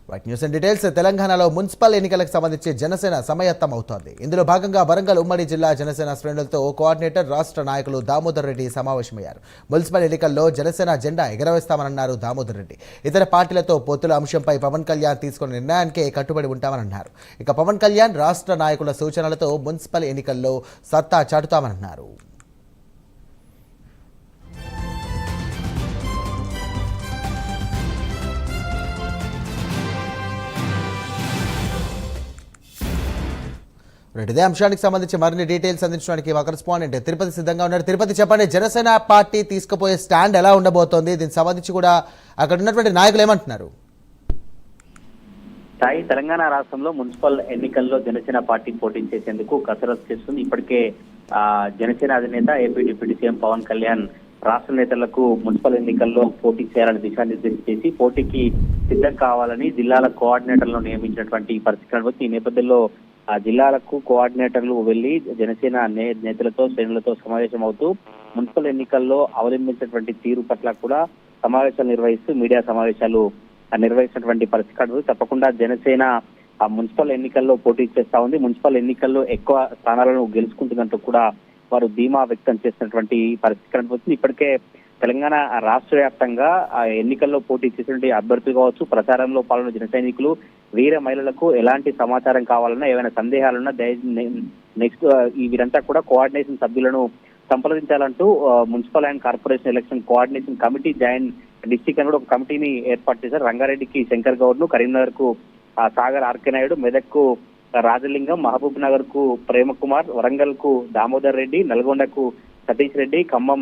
Right news and details. తెలంగాణలో municipal ఎన్నికలకు సంబంధించి జనసేన సమాయత్తం అవుతోంది. ఇందులో భాగంగా వరంగల్ ఉమ్మడి జిల్లా జనసేన శ్రేణులతో కోఆర్డినేటర్ రాష్ట్ర నాయకులు దామోదర్ రెడ్డి సమావేశమయ్యారు. మున్సిపల్ ఎన్నికల్లో జనసేన జెండా ఎగరవేస్తామన్నారు దామోదర్ రెడ్డి. ఇతర పార్టీలతో పొత్తుల అంశంపై పవన్ కళ్యాణ్ తీసుకున్న నిర్ణయానికే కట్టుబడి ఉంటామన్నారు. ఇక పవన్ కళ్యాణ్ రాష్ట్ర నాయకుల సూచనలతో మున్సిపల్ ఎన్నికల్లో సత్తా చాటుతామన్నారు. ఇదే అంశానికి సంబంధించి మరిన్ని డీటెయిల్స్ అందించడానికి మా కరెస్పాండెంట్ తిరుపతి సిద్ధంగా ఉన్నారు. తిరుపతి, చెప్పండి, జనసేన పార్టీ తీసుకుపోయే స్టాండ్ ఎలా ఉండబోతోంది? దీనికి సంబంధించి కూడా అక్కడ ఉన్నటువంటి నాయకులు ఏమంటున్నారు? సాయి, తెలంగాణ రాష్ట్రంలో మున్సిపల్ ఎన్నికల్లో జనసేన పార్టీ పోటీ చేసేందుకు కసరత్తు చేస్తుంది. ఇప్పటికే జనసేన అధినేత AP deputy CM Pawan Kalyan రాష్ట్ర నేతలకు మున్సిపల్ ఎన్నికల్లో పోటీ చేయాలని దిశానిర్దేశం చేసి పోటీకి సిద్ధం కావాలని జిల్లాల కోఆర్డినేటర్లను నియమించినటువంటి పరిస్థితి. ఈ నేపథ్యంలో ఆ జిల్లాలకు కోఆర్డినేటర్లు వెళ్లి జనసేన నేతలతో శ్రేణులతో సమావేశం అవుతూ మున్సిపల్ ఎన్నికల్లో అవలంబించినటువంటి తీరు పట్ల కూడా సమావేశాలు నిర్వహిస్తూ మీడియా సమావేశాలు నిర్వహించినటువంటి పరిస్థితి. తప్పకుండా జనసేన ఆ మున్సిపల్ ఎన్నికల్లో పోటీ చేస్తా ఉంది. మున్సిపల్ ఎన్నికల్లో ఎక్కువ స్థానాలను గెలుచుకుంటున్నట్టు కూడా వారు ధీమా వ్యక్తం చేసినటువంటి పరిస్థితి కనిపిస్తుంది. ఇప్పటికే తెలంగాణ రాష్ట్ర వ్యాప్తంగా ఎన్నికల్లో పోటీ చేసినటువంటి అభ్యర్థులు కావచ్చు, ప్రచారంలో పాల్గొన్న జన సైనికులు, వీర మహిళలకు ఎలాంటి సమాచారం కావాలన్నా, ఏమైనా సందేహాలున్నా నెక్స్ట్ వీరంతా కూడా కోఆర్డినేషన్ సభ్యులను సంప్రదించాలంటూ municipal and corporation election coordination committee joint district అని కూడా ఒక కమిటీని ఏర్పాటు చేశారు. రంగారెడ్డికి శంకర్ గౌడ్ ను, కరీంనగర్ కు సాగర్ ఆర్కే నాయుడు, మెదక్ కు రాజలింగం, మహబూబ్ నగర్ కు ప్రేమకుమార్, వరంగల్ కు దామోదర్ రెడ్డి, నల్గొండకు సతీష్ రెడ్డి, ఖమ్మం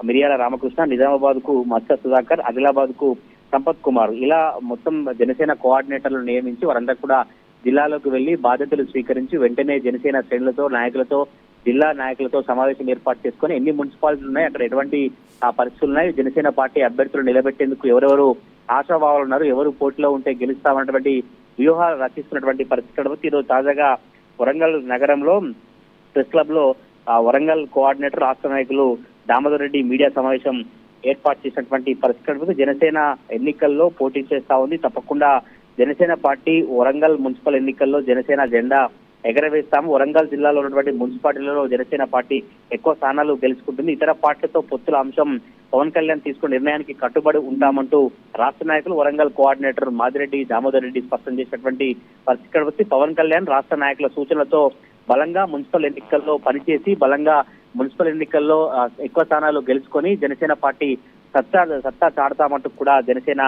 మిరియాల రామకృష్ణ, నిజామాబాద్ కు మత్స్య సుధాకర్, ఆదిలాబాద్ కు సంపత్ కుమార్, ఇలా మొత్తం జనసేన కోఆర్డినేటర్లు నియమించి వారందరూ కూడా జిల్లాలోకి వెళ్లి బాధ్యతలు స్వీకరించి వెంటనే జనసేన శ్రేణులతో, నాయకులతో, జిల్లా నాయకులతో సమావేశం ఏర్పాటు చేసుకుని ఎన్ని మున్సిపాలిటీలు ఉన్నాయి, అక్కడ ఎటువంటి పరిస్థితులు ఉన్నాయి, జనసేన పార్టీ అభ్యర్థులు నిలబెట్టేందుకు ఎవరెవరు ఆశాభావాలు ఉన్నారు, ఎవరు పోటీలో ఉంటే గెలుస్తామన్నటువంటి వ్యూహాలు రచిస్తున్నటువంటి పరిస్థితి. ఈరోజు తాజాగా వరంగల్ నగరంలో ప్రెస్ క్లబ్ లో వరంగల్ కోఆర్డినేటర్ రాష్ట్ర నాయకులు దామోదర్ రెడ్డి మీడియా సమావేశం ఏర్పాటు చేసినటువంటి పరిస్థితి. జనసేన ఎన్నికల్లో పోటీ చేస్తా ఉంది. తప్పకుండా జనసేన పార్టీ వరంగల్ మున్సిపల్ ఎన్నికల్లో జనసేన జెండా ఎగరవేస్తాము. వరంగల్ జిల్లాలో ఉన్నటువంటి మున్సిపాలిటీలలో జనసేన పార్టీ ఎక్కువ స్థానాలు గెలుచుకుంటుంది. ఇతర పార్టీలతో పొత్తుల అంశం పవన్ కళ్యాణ్ తీసుకున్న నిర్ణయానికి కట్టుబడి ఉంటామంటూ రాష్ట్ర నాయకులు వరంగల్ కోఆర్డినేటర్ మాదిరెడ్డి దామోదర్ రెడ్డి స్పష్టం చేసినటువంటి పరిస్థితి. పవన్ కళ్యాణ్ రాష్ట్ర నాయకుల సూచనలతో బలంగా మున్సిపల్ ఎన్నికల్లో పనిచేసి బలంగా మున్సిపల్ ఎన్నికల్లో ఎక్కువ స్థానాలు గెలుచుకొని జనసేన పార్టీ సత్తా చాడతామంటూ కూడా జనసేన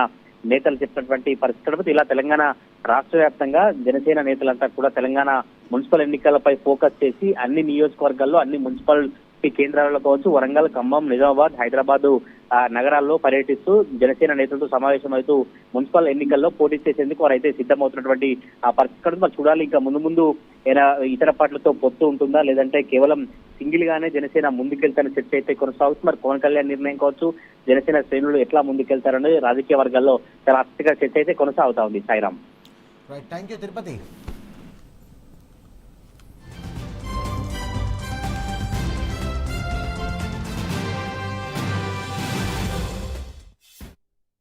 నేతలు చెప్పినటువంటి పరిస్థితి. ఇలా తెలంగాణ రాష్ట్ర వ్యాప్తంగా జనసేన నేతలంతా కూడా తెలంగాణ మున్సిపల్ ఎన్నికలపై ఫోకస్ చేసి అన్ని నియోజకవర్గాల్లో, అన్ని మున్సిపాలిటీ కేంద్రాలలో కావచ్చు, వరంగల్, ఖమ్మం, నిజామాబాద్, హైదరాబాద్ నగరాల్లో పర్యటిస్తూ జనసేన నేతలతో సమావేశమవుతూ మున్సిపల్ ఎన్నికల్లో పోటీ చేసేందుకు వారైతే సిద్ధమవుతున్నటువంటి పరిస్థితి. మరి చూడాలి ఇంకా ముందు ఇతర పార్టీలతో పొత్తు ఉంటుందా, లేదంటే కేవలం సింగిల్ గానే జనసేన ముందుకెళ్తారని చర్చ అయితే కొనసాగుతుంది. మరి పవన్ కళ్యాణ్ నిర్ణయం కావచ్చు, జనసేన శ్రేణులు ఎట్లా ముందుకెళ్తారనేది రాజకీయ వర్గాల్లో చాలా ఆసక్తిగా చర్చ అయితే కొనసాగుతా ఉంది. సాయిరామ్. Thank you Tirupati.